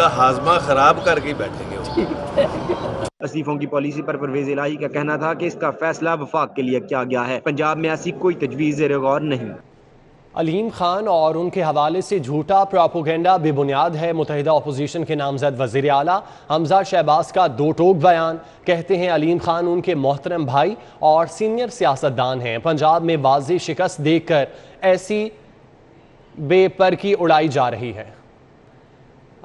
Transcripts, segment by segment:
کا ہاضمہ خراب کر کے بیٹھیں گے. اسیفوں کی پالیسی پر پرویز الہی کا کہنا تھا کہ اس کا فیصلہ وفاق کے لیے کیا گیا ہے. پنجاب میں ایسی کوئی تجویز زیر غور نہیں. علیم خان اور ان کے حوالے سے جھوٹا پروپیگنڈا بے بنیاد ہے. متحدہ اپوزیشن کے نامزد وزیر اعلیٰ حمزہ شہباز کا دو ٹوک بیان. کہتے ہیں علیم خان ان کے محترم بھائی اور سینئر سیاستدان ہیں. پنجاب میں واضح شکست دیکھ کر ایسی بے پر کی اڑائی جا رہی ہے.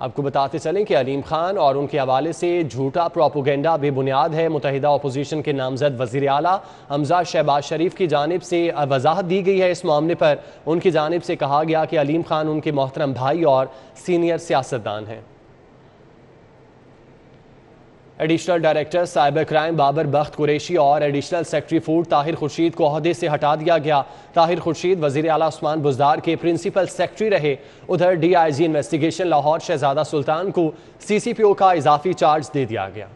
آپ کو بتاتے چلیں کہ علیم خان اور ان کے حوالے سے جھوٹا پروپیگنڈا بے بنیاد ہے. متحدہ اپوزیشن کے نامزد وزیر اعلیٰ حمزہ شہباز شریف کی جانب سے وضاحت دی گئی ہے اس معاملے پر. ان کی جانب سے کہا گیا کہ علیم خان ان کے محترم بھائی اور سینئر سیاستدان ہیں. Additional director cyber crime Babar بخت قریشی اور additional secretary food Tahir Khurshid کو عہدے سے ہٹا دیا گیا. طاہر خورشید وزیر اعلیٰ عثمان بزدار کے پرنسپل سیکرٹری رہے. ادھر D I G investigation Lahore Shahzada Sultan کو سی سی پی او کا اضافی چارج دے دیا گیا.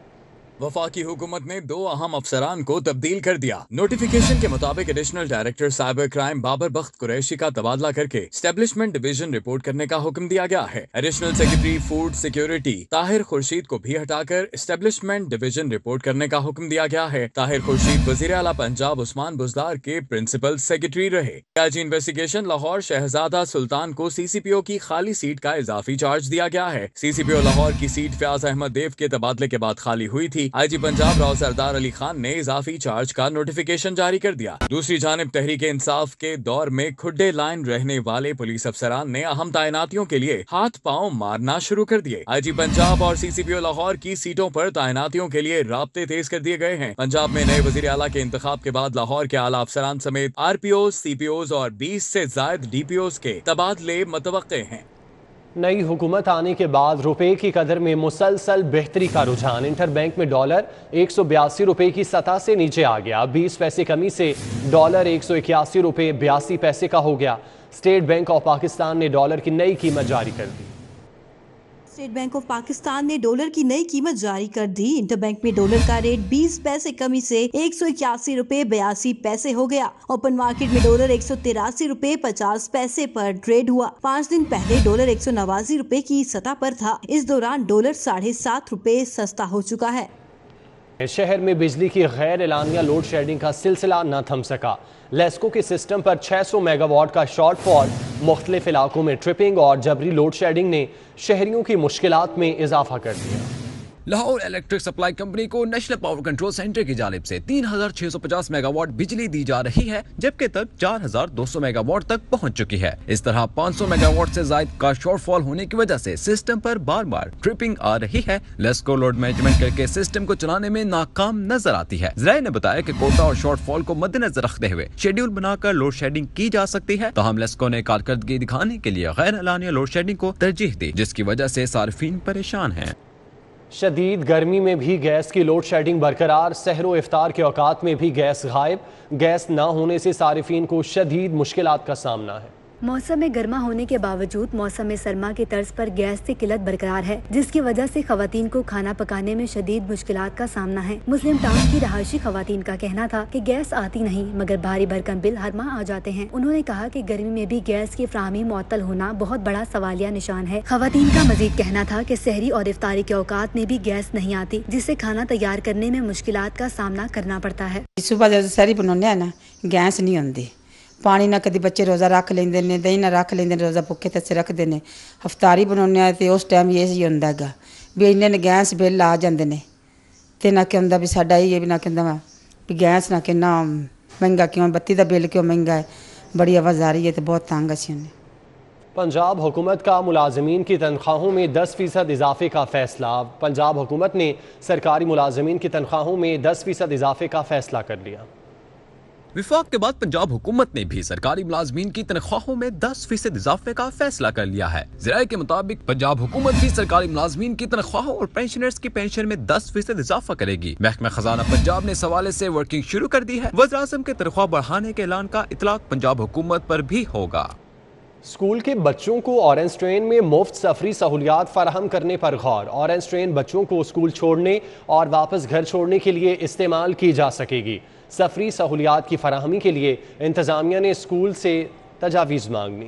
وفاقی حکومت نے 2 اہم افسران کو تبدیل کر دیا. نوٹیفیکیشن کے مطابق additional director cyber crime Babar بخت قریشی کا تبادلہ کر کے اسٹیبلشمنٹ ڈویژن رپورٹ کرنے کا حکم دیا گیا ہے. Additional secretary food security Tahir Khurshid کو بھی ہٹا کر اسٹیبلشمنٹ ڈویژن رپورٹ کرنے کا حکم دیا گیا ہے. طاہر خورشید وزیر اعلیٰ پنجاب عثمان بزدار کے پرنسپل سیکرٹری رہے. آئی جی انویسٹیگیشن لاہور شہزادہ سلطان کو سی سی پی او کی خالی سیٹ کا اضافی چارج دیا گیا ہے. سی سی پی او لاہور کی سیٹ فیاض احمد دیو کے تبادلے کے بعد خالی ہوئی تھی. آئی جی پنجاب راؤ سردار علی خان نے اضافی چارج کا نوٹیفیکیشن جاری کر دیا. دوسری جانب تحریک انصاف کے دور میں کھڈے لائن رہنے والے پولیس افسران نے اہم تعیناتیوں کے لیے ہاتھ پاؤں مارنا شروع کر دیے. آئی جی پنجاب اور سی سی پی او لاہور کی سیٹوں پر تعیناتیوں کے لیے رابطے تیز کر دیے گئے ہیں. پنجاب میں نئے وزیر اعلیٰ کے انتخاب کے بعد لاہور کے اعلیٰ افسران سمیت آر پی اوز سی پی اوز اور 20 سے زائد ڈی پی اوز کے تبادلے متوقع ہیں. نئی حکومت آنے کے بعد روپے کی قدر میں مسلسل بہتری کا رجحان. انٹر بینک میں ڈالر 182 روپے کی سطح سے نیچے آ گیا. 20 پیسے کمی سے ڈالر 181 روپے 82 پیسے کا ہو گیا. اسٹیٹ بینک آف پاکستان نے ڈالر کی نئی قیمت جاری کر دی. اسٹیٹ بینک آف پاکستان نے ڈالر کی نئی قیمت جاری کر دی. انٹر بینک میں ڈالر کا ریٹ 20 پیسے کمی سے 181 روپے 82 پیسے ہو گیا. اوپن مارکیٹ میں ڈالر 183 روپے 50 پیسے پر ٹریڈ ہوا. 5 دن پہلے ڈالر 189 روپے کی سطح پر تھا. اس دوران ڈالر 7.5 روپے سستا ہو چکا ہے. شہر میں بجلی کی غیر اعلانیہ لوڈ شیڈنگ کا سلسلہ نہ تھم سکا. لیسکو کے سسٹم پر 600 میگا واٹ کا شارٹ فال. مختلف علاقوں میں ٹرپنگ اور جبری لوڈ شیڈنگ نے شہریوں کی مشکلات میں اضافہ کر دیا. لاہور الیکٹرک سپلائی کمپنی کو نیشنل پاور کنٹرول سینٹر کی جانب سے 3650 میگا واٹ بجلی دی جا رہی ہے، جبکہ تک 4200 میگا واٹ تک پہنچ چکی ہے. اس طرح 500 میگا واٹ سے زائد کا شارٹ فال ہونے کی وجہ سے سسٹم پر بار بار ٹرپنگ آ رہی ہے. لیسکو لوڈ مینجمنٹ کر کے سسٹم کو چلانے میں ناکام نظر آتی ہے. ذرائع نے بتایا کہ کوٹا اور شارٹ فال کو مد نظر رکھتے ہوئے شیڈیول بنا کر لوڈ شیڈنگ کی جا سکتی ہے. تاہم لیسکو نے کارکردگی دکھانے کے لیے غیر اعلانیہ لوڈ شیڈنگ کو ترجیح دی، جس کی وجہ سے صارفین پریشان ہیں. شدید گرمی میں بھی گیس کی لوڈ شیڈنگ برقرار. سحر و افطار کے اوقات میں بھی گیس غائب. گیس نہ ہونے سے صارفین کو شدید مشکلات کا سامنا ہے. موسم گرما ہونے کے باوجود موسم سرما کی طرز پر گیس کی قلت برقرار ہے، جس کی وجہ سے خواتین کو کھانا پکانے میں شدید مشکلات کا سامنا ہے. مسلم ٹاؤن کی رہائشی خواتین کا کہنا تھا کہ گیس آتی نہیں مگر بھاری بھرکم بل ہر ماہ آ جاتے ہیں. انہوں نے کہا کہ گرمی میں بھی گیس کی فراہمی معطل ہونا بہت بڑا سوالیہ نشان ہے. خواتین کا مزید کہنا تھا کہ سحری اور افطاری کے اوقات میں بھی گیس نہیں آتی، جس سے کھانا تیار کرنے میں مشکلات کا سامنا کرنا پڑتا ہے. صبح جب سحری بنانے نا گیس نہیں آتی. پانی نہ کدی بچے روزہ رکھ لیندے نے، دہی نہ رکھ لیندے نے، روزہ بھوکے تے رکھتے ہیں. افطاری بنانے تے اس ٹائم یہ ہی ہوندا گا بھی انہیں گیس بل آ جاندے نے تے نہ کہ ہوندا بھی ساڈا یہ بھی نہ کہندا بھی گیس نہ کہنا مہنگا کیوں، بتی دا بل کیوں مہنگا ہے. بڑی آواز آ رہی ہے تے بہت تنگ اسی نے. پنجاب حکومت کا ملازمین کی تنخواہوں میں 10% اضافے کا فیصلہ. پنجاب حکومت نے سرکاری ملازمین کی تنخواہوں میں 10% اضافے کا فیصلہ کر لیا. وفاق کے بعد پنجاب حکومت نے بھی سرکاری ملازمین کی تنخواہوں میں 10% اضافے کا فیصلہ کر لیا ہے. ذرائع کے مطابق پنجاب حکومت بھی سرکاری ملازمین کی تنخواہوں اور پینشنرز کی پینشن میں 10% اضافہ کرے گی. محکمہ خزانہ پنجاب نے اس حوالے سے ورکنگ شروع کر دی ہے. وزیر اعظم کے تنخواہ بڑھانے کے اعلان کا اطلاق پنجاب حکومت پر بھی ہوگا. اسکول کے بچوں کو اورنج ٹرین میں مفت سفری سہولیات فراہم کرنے پر غور. اورنج ٹرین بچوں کو اسکول چھوڑنے اور واپس گھر چھوڑنے کے لیے استعمال کی جا سکے گی. سفری سہولیات کی فراہمی کے لیے انتظامیہ نے اسکول سے تجاویز مانگی.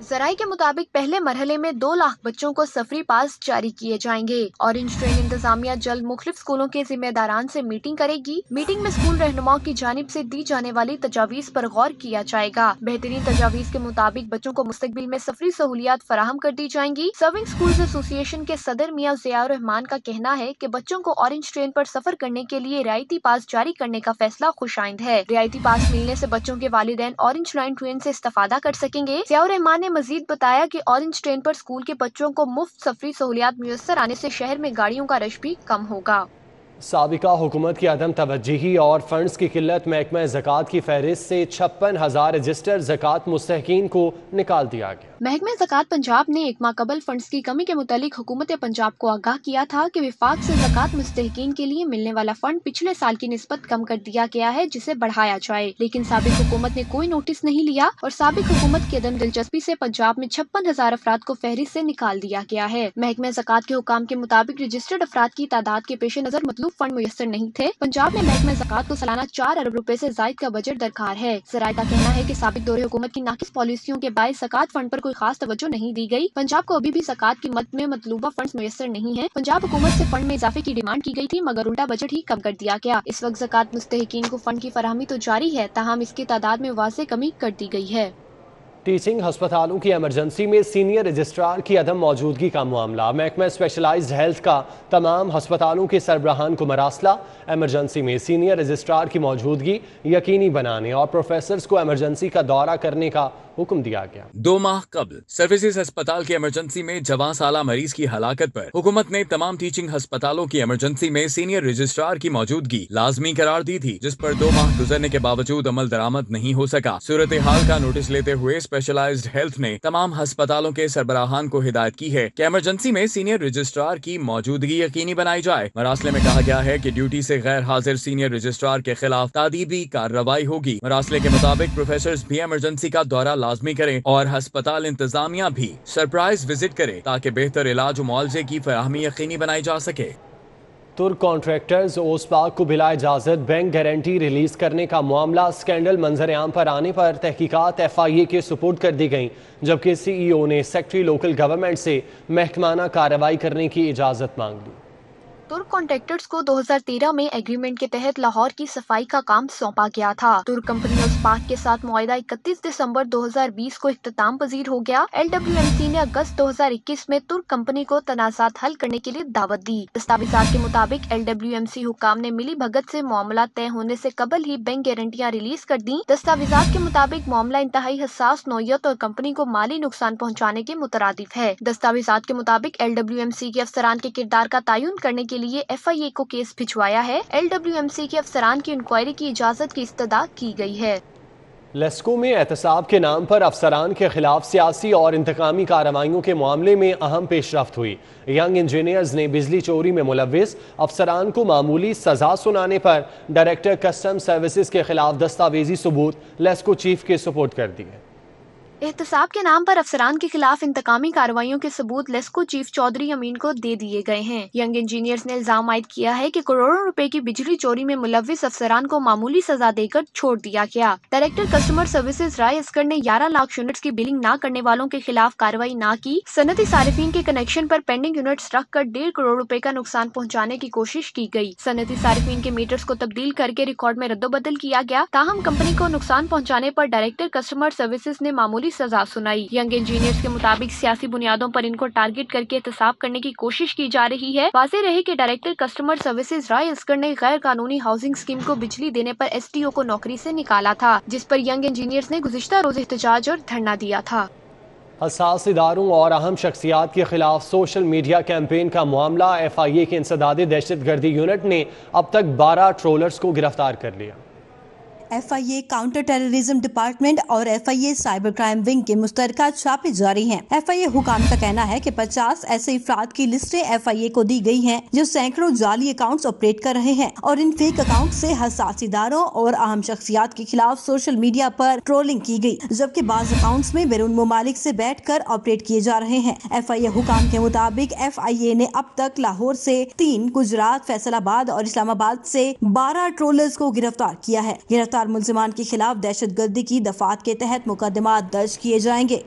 ذرائع کے مطابق پہلے مرحلے میں 2 لاکھ بچوں کو سفری پاس جاری کیے جائیں گے۔ اورنج ٹرین انتظامیہ جلد مختلف اسکولوں کے ذمہ داران سے میٹنگ کرے گی۔ میٹنگ میں اسکول رہنماؤں کی جانب سے دی جانے والی تجاویز پر غور کیا جائے گا۔ بہترین تجاویز کے مطابق بچوں کو مستقبل میں سفری سہولیات فراہم کر دی جائیں گی۔ سرونگ اسکولز ایسوسی ایشن کے صدر میاں ضیاء الرحمان کا کہنا ہے کہ بچوں کو اورنج ٹرین پر سفر کرنے کے لیے رعایتی پاس جاری کرنے کا فیصلہ خوش آئند ہے۔ رعایتی پاس ملنے سے بچوں کے والدین اورنج لائن ٹرین سے استفادہ کر سکیں گے۔ ضیاء الرحمان نے مزید بتایا کہ اورنج ٹرین پر اسکول کے بچوں کو مفت سفری سہولیات میسر آنے سے شہر میں گاڑیوں کا رش بھی کم ہوگا۔ سابقہ حکومت کی عدم توجہی اور فنڈز کی قلت محکمہ زکوٰۃ کی فہرست سے 56,000 رجسٹر زکوٰۃ مستحقین کو نکال دیا گیا۔ محکمہ زکوٰۃ پنجاب نے ایک ماہ قبل فنڈز کی کمی کے متعلق حکومت پنجاب کو آگاہ کیا تھا کہ وفاق سے زکوٰۃ مستحقین کے لیے ملنے والا فنڈ پچھلے سال کی نسبت کم کر دیا گیا ہے، جسے بڑھایا جائے، لیکن سابق حکومت نے کوئی نوٹس نہیں لیا اور سابق حکومت کی عدم دلچسپی سے پنجاب میں 56,000 افراد کو فہرست سے نکال دیا گیا ہے۔ محکمہ زکوٰۃ کے حکام کے مطابق رجسٹرڈ افراد کی تعداد کے پیش نظر مطلوب فنڈ میسر نہیں تھے۔ پنجاب میں محکمہ زکوٰۃ کو سالانہ 4 ارب روپے سے زائد کا بجٹ درکار ہے۔ ذرائع کا کہنا ہے کہ سابق دور حکومت کی ناقص پالیسیوں کے باعث زکوٰۃ فنڈ پر کوئی خاص توجہ نہیں دی گئی۔ پنجاب کو ابھی بھی زکوٰۃ کی مد میں مطلوبہ فنڈز میسر نہیں ہیں۔ پنجاب حکومت سے فنڈ میں اضافے کی ڈیمانڈ کی گئی تھی مگر الٹا بجٹ ہی کم کر دیا گیا۔ اس وقت زکوٰۃ مستحقین کو فنڈ کی فراہمی تو جاری ہے، تاہم اس کی تعداد میں واضح کمی کر دی گئی ہے۔ ٹیچنگ ہسپتالوں کی ایمرجنسی میں سینئر رجسٹرار کی عدم موجودگی کا معاملہ۔ محکمہ اسپیشلائزڈ ہیلتھ کا تمام ہسپتالوں کے سربراہان کو مراسلہ، ایمرجنسی میں سینئر رجسٹرار کی موجودگی یقینی بنانے اور پروفیسرز کو ایمرجنسی کا دورہ کرنے کا حکم دیا گیا۔ 2 ماہ قبل سروسز ہسپتال کی ایمرجنسی میں جواں سالہ مریض کی ہلاکت پر حکومت نے تمام ٹیچنگ ہسپتالوں کی ایمرجنسی میں سینئر رجسٹرار کی موجودگی لازمی قرار دی تھی، جس پر 2 ماہ گزرنے کے باوجود عمل درآمد نہیں ہو سکا۔ صورتحال کا نوٹس لیتے ہوئے اسپیشلائزڈ ہیلتھ نے تمام ہسپتالوں کے سربراہان کو ہدایت کی ہے کہ ایمرجنسی میں سینئر رجسٹرار کی موجودگی یقینی بنائی جائے۔ مراسلے میں کہا گیا ہے کہ ڈیوٹی سے غیر حاضر سینئر رجسٹرار کے خلاف تادیبی کارروائی ہوگی۔ مراسلے کے مطابق پروفیسرز بھی ایمرجنسی کا دورہ لازمی کریں اور ہسپتال انتظامیہ بھی سرپرائز وزٹ کرے تاکہ بہتر علاج و معالجے کی فراہمی یقینی بنائی جا سکے۔ ترک کانٹریکٹرز اوس پاک کو بلا اجازت بینک گارنٹی ریلیز کرنے کا معاملہ سکینڈل منظر عام پر آنے پر تحقیقات FIA کے سپورٹ کر دی گئیں، جبکہ CEO نے سیکٹری لوکل گورنمنٹ سے محکمانہ کارروائی کرنے کی اجازت مانگ لی۔ ترک کانٹریکٹرز کو 2013 میں ایگریمنٹ کے تحت لاہور کی صفائی کا کام سونپا گیا تھا۔ ترک کمپنی اوس پاک کے ساتھ معاہدہ 31 دسمبر 2020 کو اختتام پذیر ہو گیا۔ LWMC نے اگست 2021 میں ترک کمپنی کو تنازعات حل کرنے کے لیے دعوت دی۔ دستاویزات کے مطابق LWMC حکام نے ملی بھگت سے معاملات طے ہونے سے قبل ہی بینک گارنٹیاں ریلیز کر دیں۔ دستاویزات کے مطابق معاملہ انتہائی حساس نوعیت اور کمپنی کو مالی نقصان پہنچانے کے مترادف ہے۔ دستاویزات کے مطابق LWMC کے افسران کے کردار کا تعین کرنے کے لیے FIA کو کیس بھجوایا ہے۔ LWMC کے افسران کی انکوائری کی اجازت کی استدعا کی گئی ہے۔ لیسکو میں احتساب کے نام پر افسران کے خلاف سیاسی اور انتقامی کارروائیوں کے معاملے میں اہم پیش رفت ہوئی۔ ینگ انجینئرز نے بجلی چوری میں ملوث افسران کو معمولی سزا سنانے پر ڈائریکٹر کسٹم سروسز کے خلاف دستاویزی ثبوت لیسکو چیف کے سپورٹ کر دیے۔ احتساب کے نام پر افسران کے خلاف انتقامی کارروائیوں کے ثبوت لیسکو چیف چودھری امین کو دے دیے گئے ہیں۔ ینگ انجینئرز نے الزام عائد کیا ہے کہ کروڑوں روپے کی بجلی چوری میں ملوث افسران کو معمولی سزا دے کر چھوڑ دیا گیا۔ ڈائریکٹر کسٹمر سروسز رائے اسکر نے 11 لاکھ یونٹس کی بلنگ نہ کرنے والوں کے خلاف کارروائی نہ کی۔ صنعتی صارفین کے کنیکشن پر پینڈنگ یونٹس رکھ کر 1.5 کروڑ روپے کا نقصان پہنچانے کی کوشش کی گئی۔ صنعتی صارفین کے میٹرز کو تبدیل کر کے ریکارڈ میں رد و بدل کیا گیا، تاہم کمپنی کو نقصان پہنچانے پر ڈائریکٹر کسٹمر سروسز نے معمولی سزا سنائی۔ ینگ انجینئرز کے مطابق سیاسی بنیادوں پر ان کو ٹارگٹ کر کے احتساب کرنے کی کوشش کی جا رہی ہے۔ واضح رہے کہ ڈائریکٹر کسٹمر سروسز رائے اسکر نے غیر قانونی ہاؤسنگ اسکیم کو بجلی دینے پر SDO کو نوکری سے نکالا تھا، جس پر ینگ انجینئرز نے گزشتہ روز احتجاج اور دھرنا دیا تھا۔ حساس اداروں اور اہم شخصیات کے خلاف سوشل میڈیا کیمپین کا معاملہ FIA کے انسداد دہشت گردی یونٹ نے اب تک 12 ٹرولرز کو گرفتار کر لیا۔ FIA کاؤنٹر ٹیررزم ڈپارٹمنٹ اور FIA سائبر کرائم ونگ کے مشترکہ چھاپے جاری ہیں۔ FIA حکام کا کہنا ہے کہ 50 ایسے افراد کی لسٹیں FIA کو دی گئی ہیں جو سینکڑوں جعلی اکاؤنٹس آپریٹ کر رہے ہیں اور ان فیک اکاؤنٹ سے حساس اداروں اور اہم شخصیات کے خلاف سوشل میڈیا پر ٹرولنگ کی گئی، جبکہ بعض اکاؤنٹس میں بیرون ممالک سے بیٹھ کر آپریٹ کیے جا رہے ہیں۔ FIA حکام کے مطابق FIA نے اب تک لاہور سے 3، گجرات، فیصل آباد اور اسلام آباد سے 12 ٹرولرز کو گرفتار کیا ہے۔ گرفتار ملزمان کے خلاف دہشت گردی کی دفعات کے تحت مقدمات درج کیے جائیں گے۔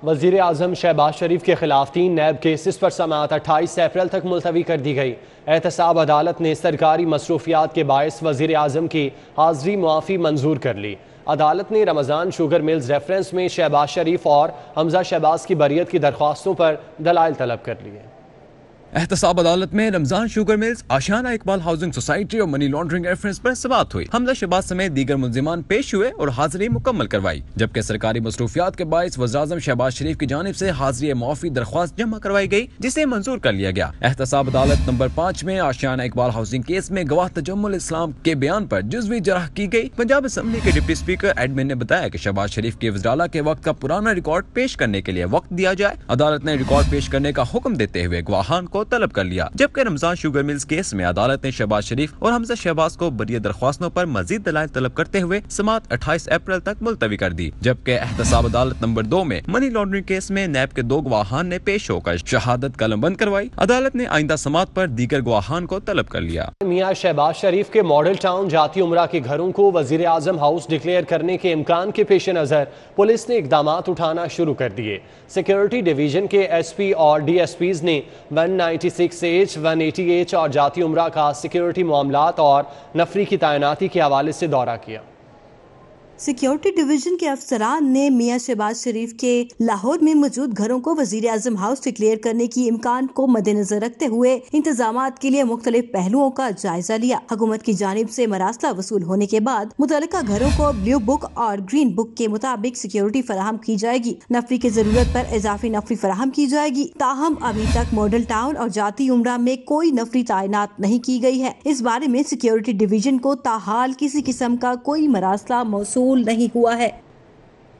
وزیر اعظم شہباز شریف کے خلاف 3 نیب کیسز پر سماعت 28 اپریل تک ملتوی کر دی گئی۔ احتساب عدالت نے سرکاری مصروفیات کے باعث وزیر اعظم کی حاضری معافی منظور کر لی۔ عدالت نے رمضان شوگر ملز ریفرنس میں شہباز شریف اور حمزہ شہباز کی بریت کی درخواستوں پر دلائل طلب کر لیے۔ احتساب عدالت میں Ramzan sugar mills, Ashiana Iqbal housing society اور منی لانڈرنگ ریفرنس پر سماعت ہوئی۔ حمزہ شہباز سمیت دیگر ملزمان پیش ہوئے اور حاضری مکمل کروائی، جبکہ سرکاری مصروفیات کے باعث وزیر اعظم شہباز شریف کی جانب سے حاضری معافی درخواست جمع کروائی گئی، جسے منظور کر لیا گیا۔ احتساب عدالت نمبر 5 میں آشیانہ اقبال ہاؤسنگ کیس میں گواہ تجمل اسلام کے بیان پر جزوی جرح کی گئی۔ پنجاب اسمبلی کے ڈپٹی اسپیکر ایڈمن نے بتایا کہ شہباز شریف کے وزراء کے وقت کا پرانا ریکارڈ پیش کرنے کے لیے وقت دیا جائے۔ عدالت نے ریکارڈ پیش کرنے کا حکم دیتے ہوئے گواہان کو طلب کر لیا، جبکہ رمضان شوگر ملز کیس میں عدالت نے شہباز شریف اور حمزہ شہباز کو بریت درخواستوں پر مزید دلائل طلب کرتے ہوئے سماعت 28 اپریل تک ملتوی کر دی، جبکہ احتساب عدالت نمبر 2 میں منی لانڈرنگ کیس میں نیب کے 2 گواہان نے پیش ہو کر شہادت قلم بند کروائی۔ عدالت نے آئندہ سماعت پر دیگر گواہان کو طلب کر لیا۔ میاں شہباز شریف کے ماڈل ٹاؤن جاتی امرا کے گھروں کو وزیر اعظم ہاؤس ڈکلیئر کرنے کے امکان کے پیش نظر پولیس نے اقدامات اٹھانا شروع کر دیے۔ سیکیورٹی ڈویژن کے ایس پی اور ڈی ایس پیز نے 196H 180H اور جاتی امرا کا سیکیورٹی معاملات اور نفری کی تعیناتی کے حوالے سے دورہ کیا۔ سیکیورٹی ڈویژن کے افسران نے میاں شہباز شریف کے لاہور میں موجود گھروں کو وزیر اعظم ہاؤس ڈکلیئر کرنے کی امکان کو مد نظر رکھتے ہوئے انتظامات کے لیے مختلف پہلوؤں کا جائزہ لیا۔ حکومت کی جانب سے مراسلہ وصول ہونے کے بعد متعلقہ گھروں کو بلیو بک اور گرین بک کے مطابق سیکیورٹی فراہم کی جائے گی۔ نفری کی ضرورت پر اضافی نفری فراہم کی جائے گی۔ تاہم ابھی تک ماڈل ٹاؤن اور جاتی امرا میں کوئی نفری تعینات نہیں کی گئی ہے۔ اس بارے میں سیکیورٹی ڈویژن کو تاحال کسی قسم کا کوئی مراسلہ موصول نہیں ہوا ہے۔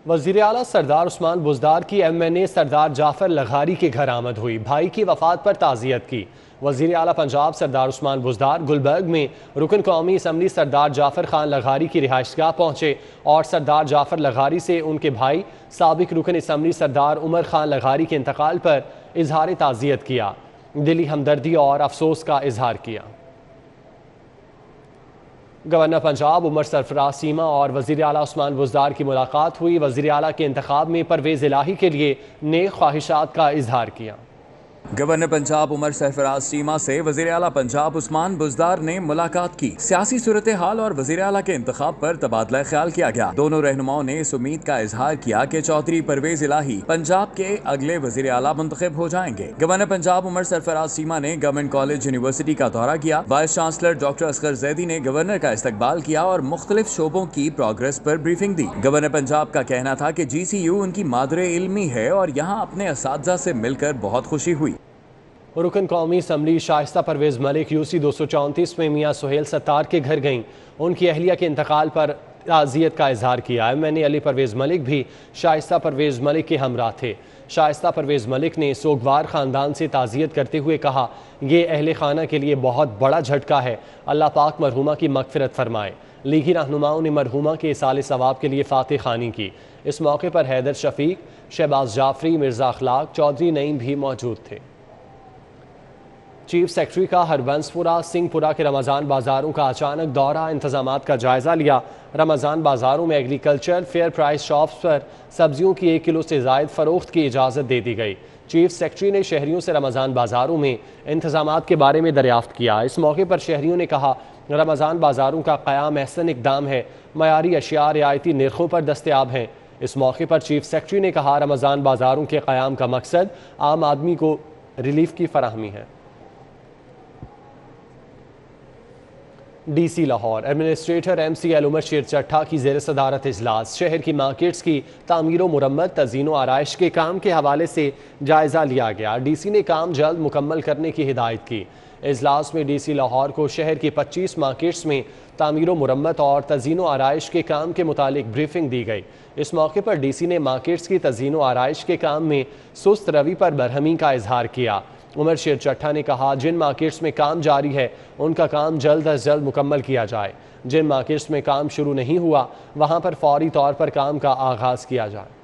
وزیر اعلیٰ سردار عثمان بزدار کی MNA سردار جعفر لغاری کے گھر آمد ہوئی، بھائی کی وفات پر تعزیت کی۔ وزیر اعلیٰ پنجاب سردار عثمان بزدار گلبرگ میں رکن قومی اسمبلی سردار جعفر خان لغاری کی رہائش گاہ پہنچے اور سردار جعفر لغاری سے ان کے بھائی سابق رکن اسمبلی سردار عمر خان لغاری کے انتقال پر اظہار تعزیت کیا، دلی ہمدردی اور افسوس کا اظہار کیا۔ گورنر پنجاب عمر سرفراز چیمہ اور وزیر اعلیٰ عثمان بزدار کی ملاقات ہوئی۔ وزیر اعلیٰ کے انتخاب میں پرویز الہی کے لیے نیک خواہشات کا اظہار کیا۔ گورنر پنجاب عمر سرفراز چیمہ سے وزیر اعلیٰ پنجاب عثمان بزدار نے ملاقات کی۔ سیاسی صورتحال اور وزیر اعلیٰ کے انتخاب پر تبادلہ خیال کیا گیا۔ دونوں رہنماؤں نے اس امید کا اظہار کیا کہ چودھری پرویز الہی پنجاب کے اگلے وزیر اعلیٰ منتخب ہو جائیں گے۔ گورنر پنجاب عمر سرفراز چیمہ نے گورنمنٹ کالج یونیورسٹی کا دورہ کیا۔ Vice chancellor doctor Asghar Zaidi نے گورنر کا استقبال کیا اور مختلف شعبوں کی پروگریس پر بریفنگ دی۔ گورنر پنجاب کا کہنا تھا کہ GCU ان کی مادر علمی ہے اور یہاں اپنے اساتذہ سے مل کر بہت خوشی ہوئی۔ رکن قومی اسمبلی شائستہ پرویز ملک UC 234 میں میاں سہیل ستار کے گھر گئیں، ان کی اہلیہ کے انتقال پر تعزیت کا اظہار کیا۔ MNA علی پرویز ملک بھی شائستہ پرویز ملک کے ہمراہ تھے۔ شائستہ پرویز ملک نے سوگوار خاندان سے تعزیت کرتے ہوئے کہا، یہ اہل خانہ کے لیے بہت بڑا جھٹکا ہے، اللہ پاک مرحومہ کی مغفرت فرمائے۔ لیگی رہنماؤں نے مرحومہ کے اصال ثواب کے لیے فاتح خوانی کی۔ اس موقع پر حیدر شفیق، شہباز جعفری، مرزا اخلاق، چودھری نعیم بھی موجود تھے۔ چیف سیکرٹری کا ہربنس پورہ سنگھ پورہ کے رمضان بازاروں کا اچانک دورہ، انتظامات کا جائزہ لیا۔ رمضان بازاروں میں ایگریکلچر فیئر پرائس شاپس پر سبزیوں کی 1 کلو سے زائد فروخت کی اجازت دے دی گئی۔ چیف سیکرٹری نے شہریوں سے رمضان بازاروں میں انتظامات کے بارے میں دریافت کیا۔ اس موقع پر شہریوں نے کہا، رمضان بازاروں کا قیام احسن اقدام ہے، معیاری اشیاء رعایتی نرخوں پر دستیاب ہیں۔ اس موقع پر چیف سیکرٹری نے کہا، رمضان بازاروں کے قیام کا مقصد عام آدمی کو ریلیف کی فراہمی ہے۔ DC لاہور ایڈمنسٹریٹر MCL عمر شیر چٹھا کی زیر صدارت اجلاس، شہر کی مارکیٹس کی تعمیر و مرمت، تزئین و آرائش کے کام کے حوالے سے جائزہ لیا گیا۔ DC نے کام جلد مکمل کرنے کی ہدایت کی۔ اجلاس میں DC لاہور کو شہر کی 25 مارکیٹس میں تعمیر و مرمت اور تزئین و آرائش کے کام کے متعلق بریفنگ دی گئی۔ اس موقع پر DC نے مارکیٹس کی تزئین و آرائش کے کام میں سست روی پر برہمی کا اظہار کیا۔ عمر شیر چٹھا نے کہا، جن مارکیٹس میں کام جاری ہے ان کا کام جلد از جلد مکمل کیا جائے۔ جن مارکیٹس میں کام شروع نہیں ہوا وہاں پر فوری طور پر کام کا آغاز کیا جائے۔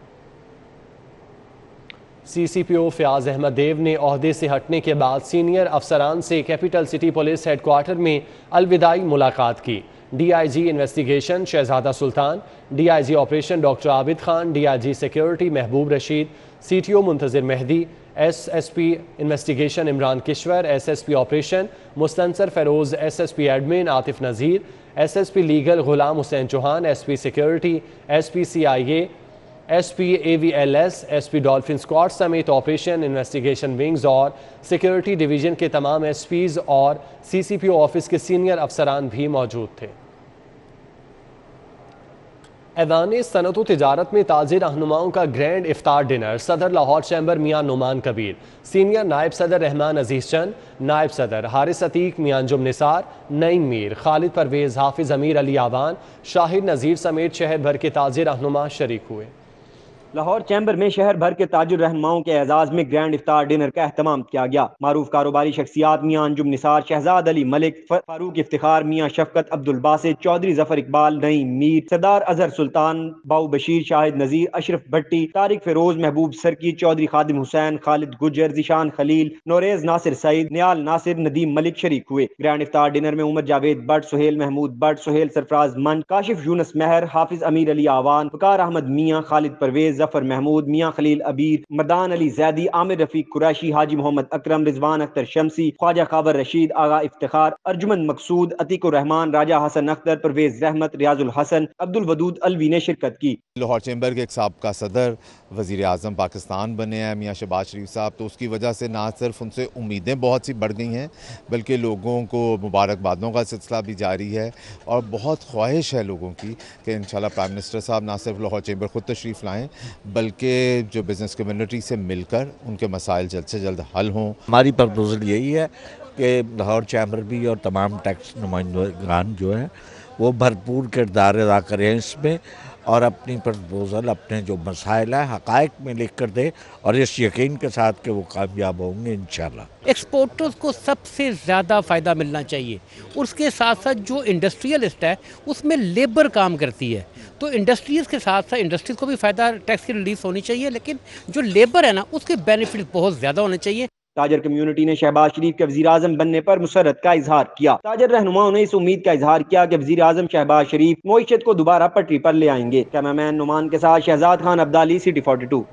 CCPO فیاض احمد دیو نے عہدے سے ہٹنے کے بعد سینئر افسران سے capital city police headquarter میں الوداعی ملاقات کی۔ DIG investigation Shahzada Sultan, DIG operation doctor Abid Khan, DIG security Mehboob Rashid, CTO Muntazir Mehdi, SSP investigation Imran Kishwar, SSP operation Mustansar Feroz, SSP admin Atif Nazir, SSP legal Ghulam Hussain Chauhan, SP security, SP CIA, SP AVLS, SP dolphin squad سمیت operation investigation wings اور security division کے تمام SPs اور CCPO office کے senior افسران بھی موجود تھے. ایوان صنعت و تجارت میں تاجر رہنماؤں کا گرینڈ افطار ڈنر. صدر لاہور چیمبر میاں نعمان کبیر, سینئر نائب صدر رحمان عزیز چند, نائب صدر حارث عتیق, میاں انجم نثار, نعیم میر, خالد پرویز, حافظ امیر علی آوان, شاہد نذیر سمیت شہر بھر کے تاجر رہنما شریک ہوئے. لاہور چیمبر میں شہر بھر کے تاجر رہنماؤں کے اعزاز میں گرینڈ افطار ڈنر کا اہتمام کیا گیا. معروف کاروباری شخصیات میاں انجم نثار, شہزاد علی ملک, فاروق افتخار, میاں شفقت عبد الباسط, چودھری ظفر اقبال, نعیم میر, سردار اظہر سلطان, باؤ بشیر, شاہد نذیر, اشرف بھٹی, طارق فیروز, محبوب سرکی, چودھری خادم حسین, خالد گجر, ذیشان خلیل, نوریز ناصر سعید, نیال ناصر, ندیم ملک شریک ہوئے. گرینڈ افطار ڈنر میں عمر جاوید بٹ, سہیل محمود بٹ, سہیل سرفراز منچ, کاشف یونس مہر, حافظ امیر علی آوان, وقار احمد میاں, خالد پرویز, ظفر محمود, میاں خلیل ابیر, مردان علی زیدی, عامر رفیق قریشی, حاجی محمد اکرم, رضوان اختر شمسی, خواجہ خابر رشید, آغا افتخار, ارجمند مقصود, عتیق الرحمان, راجہ حسن اختر, پرویز رحمت, ریاض الحسن, عبد الودود الوی نے شرکت کی. لاہور چیمبر کے ایک سابقہ صدر وزیر اعظم پاکستان بنے ہیں میاں شہباز شریف صاحب, تو اس کی وجہ سے نہ صرف ان سے امیدیں بہت سی بڑھ گئی ہیں بلکہ لوگوں کو مبارکبادوں کا سلسلہ بھی جاری ہے, اور بہت خواہش ہے لوگوں کی کہ انشاءاللہ پرائم منسٹر صاحب نہ صرف لاہور چیمبر خود تشریف لائیں بلکہ جو بزنس کمیونٹی سے مل کر ان کے مسائل جلد سے جلد حل ہوں. ہماری پرپوزل یہی ہے کہ لاہور چیمبر بھی اور تمام ٹیکس نمائندگان جو ہیں وہ بھرپور کردار ادا کریں اس میں, اور اپنی پرپوزل اپنے جو مسائل ہیں حقائق میں لکھ کر دے, اور اس یقین کے ساتھ کہ وہ کامیاب ہوں گے انشاءاللہ. ایکسپورٹرز کو سب سے زیادہ فائدہ ملنا چاہیے. اس کے ساتھ ساتھ جو انڈسٹریلسٹ ہے اس میں لیبر کام کرتی ہے, تو انڈسٹریز کے ساتھ ساتھ انڈسٹریز کو بھی فائدہ ٹیکس کی ریلیز ہونی چاہیے, لیکن جو لیبر ہے نا اس کے بینیفٹ بہت زیادہ ہونے چاہیے. تاجر کمیونٹی نے شہباز شریف کے وزیر اعظم بننے پر مسرت کا اظہار کیا. تاجر رہنماؤں نے اس امید کا اظہار کیا کہ وزیر اعظم شہباز شریف معیشت کو دوبارہ پٹری پر لے آئیں گے. کیمرامین نعمان کے ساتھ Shahzad Khan Abdali, City 42.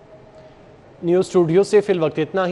News studio سے فی الوقت اتنا ہی.